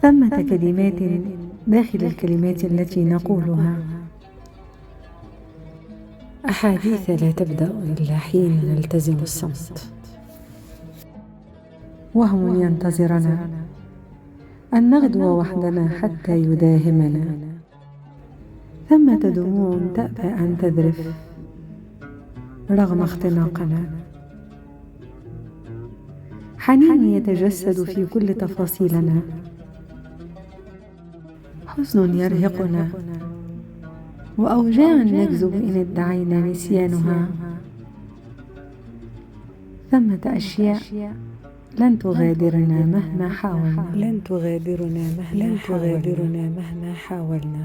ثمة كلمات داخل الكلمات التي نقولها، أحاديث لا تبدأ إلا حين نلتزم الصمت، وهم ينتظرنا أن نغدو وحدنا حتى يداهمنا. ثمة دموع تأبى أن تذرف رغم اختناقنا، حنين يتجسد في كل تفاصيلنا، حزن يرهقنا، وأوجاع نكذب إن ادعينا نسيانها. ثمة أشياء لن تغادرنا مهما حاولنا،